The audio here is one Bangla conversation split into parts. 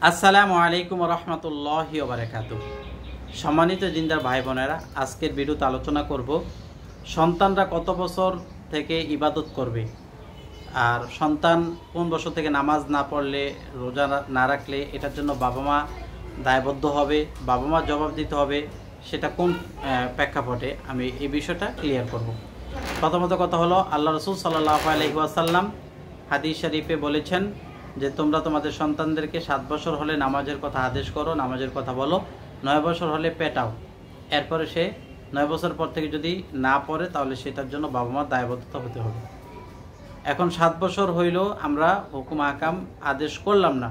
আসসালামু আলাইকুম রহমতুল্লাহি ওয়া বারাকাতুহু। সম্মানিত দিনদার ভাই বোনেরা, আজকের ভিডিওতে আলোচনা করব সন্তানরা কত বছর থেকে ইবাদত করবে, আর সন্তান কোন বছর থেকে নামাজ না পড়লে, রোজা না রাখলে এটার জন্য বাবা মা দায়বদ্ধ হবে, বাবা মা জবাব দিতে হবে, সেটা কোন প্রেক্ষাপটে আমি এই বিষয়টা ক্লিয়ার করব। প্রথমত কথা হলো, আল্লাহ রসুল সাল্লাল্লাহু আলাইহি ওয়াসাল্লাম হাদিস শরীফে বলেছেন যে তোমরা তোমাদের সন্তানদেরকে 7 বছর হলে নামাজের কথা আদেশ করো, নামাজের কথা বলো, 9 বছর হলে পেটাও। এরপরে সে 9 বছর পর থেকে যদি না পড়ে তাহলে সেটার জন্য বাবা মার দায়বদ্ধতা হতে হবে। এখন 7 বছর হইল আমরা হুকুম আহকাম আদেশ করলাম না,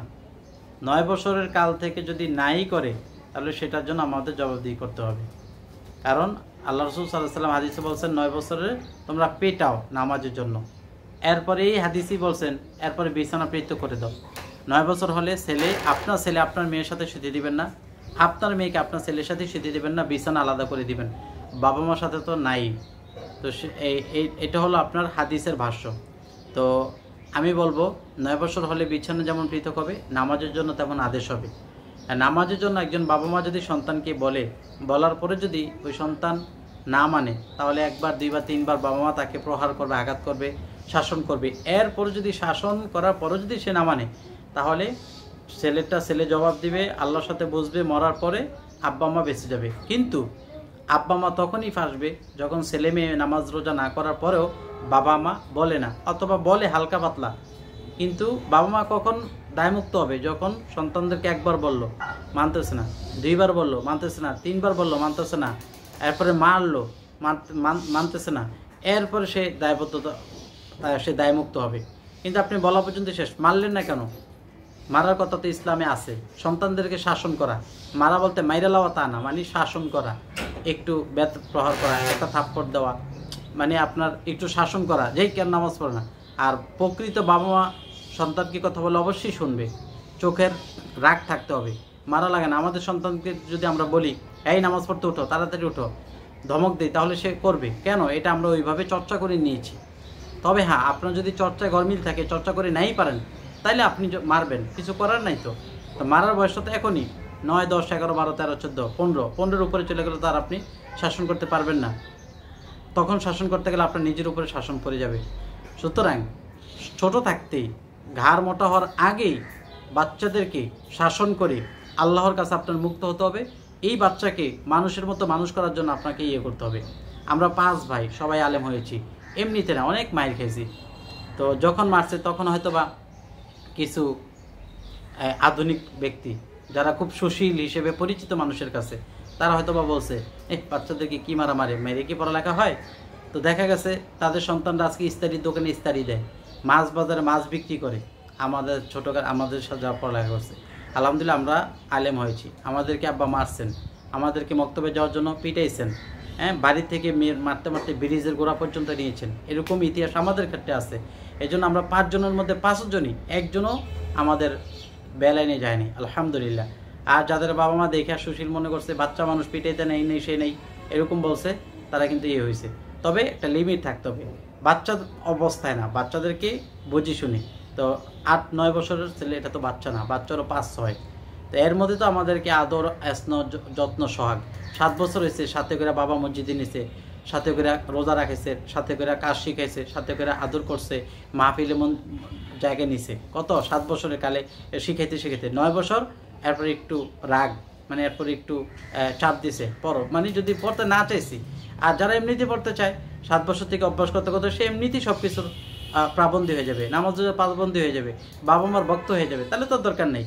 9 বছরের কাল থেকে যদি নাই করে তাহলে সেটার জন্য আমাদের জবাবদিহি করতে হবে। কারণ আল্লাহ রসুল সাল্লাল্লাহু আলাইহি ওয়াসাল্লাম হাদিসে বলছেন 9 বছরে তোমরা পেটাও নামাজের জন্য। এরপরে এই হাদিসই বলছেন এরপরে বিছানা পৃথক করে দাও। 9 বছর হলে ছেলে আপনার মেয়ের সাথে শুতে দিবেন না, আপনার মেয়েকে আপনার ছেলের সাথে শুতে দিবেন না, বিছানা আলাদা করে দিবেন। বাবা মার সাথে তো নাই। তো এটা হলো আপনার হাদিসের ভাষ্য। তো আমি বলবো 9 বছর হলে বিছানা যেমন পৃথক হবে, নামাজের জন্য তেমন আদেশ হবে। আর নামাজের জন্য একজন বাবা মা যদি সন্তানকে বলার পরে যদি ওই সন্তান না মানে, তাহলে 1 বার 2 বার 3 বার বাবা মা তাকে প্রহার করবে, আঘাত করবে, শাসন করবে। এরপরে যদি শাসন করার পরে যদি সে না মানে, তাহলে ছেলে জবাব দিবে, আল্লাহর সাথে বসবে, মরার পরে আব্বা মা বেঁচে যাবে। কিন্তু আব্বা মা তখনই ফাঁসবে যখন ছেলে মেয়ে নামাজ রোজা না করার পরেও বাবা মা বলে না, অথবা বলে হালকা পাতলা। কিন্তু বাবা মা কখন দায়মুক্ত হবে? যখন সন্তানদেরকে 1 বার বললো মানতেছে না, 2 বার বললো মানতেছে না, 3 বার বললো মানতেছে না, এরপরে মারলো মানতেছে না, এরপরে সে দায়মুক্ত হবে। কিন্তু আপনি বলা পর্যন্ত শেষ, মারলেন না কেন? মারার কথা তো ইসলামে আছে, সন্তানদেরকে শাসন করা। মারা বলতে মাইরা লাওয়া তা না, মানে শাসন করা, একটু বেত প্রহার করা, একটা থাপ্পড় দেওয়া, মানে আপনার একটু শাসন করা, যেই কেন নামাজ পড়ে না। আর প্রকৃত বাবা মা সন্তানকে কথা বলে অবশ্যই শুনবে, চোখের রাগ থাকতে হবে, মারা লাগে না। আমাদের সন্তানকে যদি আমরা বলি এই নামাজ পড়তে উঠো, তাড়াতাড়ি উঠো, ধমক দিই, তাহলে সে করবে কেন? এটা আমরা ওইভাবে চর্চা করে নিয়েছি। তবে হ্যাঁ, আপনার যদি চর্চায় গরমিল থাকে, চর্চা করে নাই পারেন, তাইলে আপনি মারবেন, কিছু করার নাই। তো মারার বয়সটা তো এখনই 9, 10, 11, 12, 13, 14, 15 উপরে চলে গেলে তার আপনি শাসন করতে পারবেন না। তখন শাসন করতে গেলে আপনার নিজের উপরে শাসন পড়ে যাবে। সুতরাং ছোট থাকতেই, ঘাড় মোটা হওয়ার আগেই বাচ্চাদেরকে শাসন করে আল্লাহর কাছে আপনার মুক্ত হতে হবে। এই বাচ্চাকে মানুষের মতো মানুষ করার জন্য আপনাকে করতে হবে। আমরা 5 ভাই, সবাই আলেম হয়েছি, এমনিতে না, অনেক মাইর খেয়েছি। তো যখন মারছে তখন হয়তো বা কিছু আধুনিক ব্যক্তি যারা খুব সুশীল হিসেবে পরিচিত মানুষের কাছে, তারা হয়তো বা বলছে বাচ্চাদেরকে কি মেরে কি পড়ালেখা হয়? তো দেখা গেছে তাদের সন্তানরা আজকে ইস্তারির দোকানে ইস্তারি দেয়, মাছ বাজারে মাছ বিক্রি করে। আমাদের সাথে যারা পড়ালেখা করছে, আলহামদুলিল্লাহ আমরা আলেম হয়েছি, আমাদেরকে আব্বা মারছেন, আমাদেরকে মক্তবে যাওয়ার জন্য পিটাইছেন, বাড়ি থেকে মেয়ের মারতে মারতে ব্রিজের গোড়া পর্যন্ত নিয়েছেন। এরকম ইতিহাস আমাদের ক্ষেত্রে আছে। এই জন্য আমরা 5 জনের মধ্যে 5 জনই, একজনও আমাদের বেলাইনে যায়নি, আলহামদুলিল্লাহ। আর যাদের বাবা মা দেখে সুশীল মনে করছে, বাচ্চা মানুষ পিটাইতে নেই সে নেই, এরকম বলছে, তারা কিন্তু হয়েছে। তবে একটা লিমিট থাকতে হবে, বাচ্চা অবস্থায় না, বাচ্চাদেরকে বুঝি শুনি। তো 8-9 বছরের ছেলে এটা তো বাচ্চা না, বাচ্চারও 5-6। তো এর মধ্যে তো আমাদেরকে আদর যত্ন সোহাগ। 7 বছর হয়েছে, সাথে করে বাবা মসজিদে নিছে, সাথে করে রোজা রাখেছে, সাথে করে কাজ শিখাইছে, সাথে করে আদর করছে, মাহফিলে জায়গায় নিছে। কত 7 বছরের কালে শিখাইতে 9 বছর, এরপর একটু রাগ, মানে এরপর একটু চাপ দিছে, পড়ো, মানে যদি পড়তে না চাইছি। আর যারা এমনিতে পড়তে চায়, 7 বছর থেকে অভ্যাস করতে করতে সে এমনিতেই সব কিছুর প্রাবন্ধী হয়ে যাবে, নামাজের পাবন্দী হয়ে যাবে, বাবা মার ভক্ত হয়ে যাবে। তাহলে তো দরকার নেই।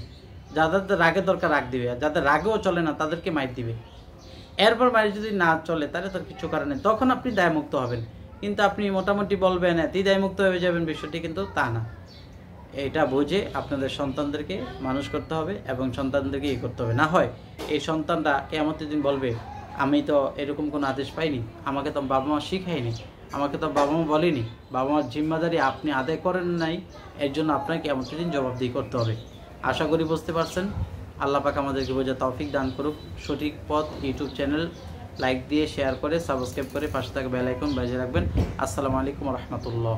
যাদের রাগের দরকার রাগ দিবে, আর যাদের রাগেও চলে না তাদেরকে মাইর দিবে। এরপর মাইর যদি না চলে তাহলে তো কিছু কারণে তখন আপনি দায়মুক্ত হবেন। কিন্তু আপনি মোটামুটি বলবেন এতেই দায়মুক্ত হয়ে যাবেন, বিষয়টি কিন্তু তা না। এটা বুঝে আপনাদের সন্তানদেরকে মানুষ করতে হবে এবং সন্তানদেরকে করতে হবে। না হয় এই সন্তানরা কিয়ামতের দিন বলবে আমি তো এরকম কোনো আদেশ পাইনি, আমাকে তো বাবা মা শিখায়নি, আমাকে তো বাবা মা বলেনি, বাবা মার জিম্মাদারি আপনি আদায় করেন নাই, এর জন্য আপনাকে কিয়ামতের দিন জবাবদিহি করতে হবে। আশা করি বুঝতে পারছেন। আল্লাহ পাক আমাদেরকে বোঝার তৌফিক দান করুক। সঠিক পথ ইউটিউব চ্যানেল লাইক দিয়ে শেয়ার করে সাবস্ক্রাইব করে পাশে থাকা বেল আইকন বাজিয়ে রাখবেন। আসসালামু আলাইকুম ওয়া রাহমাতুল্লাহ।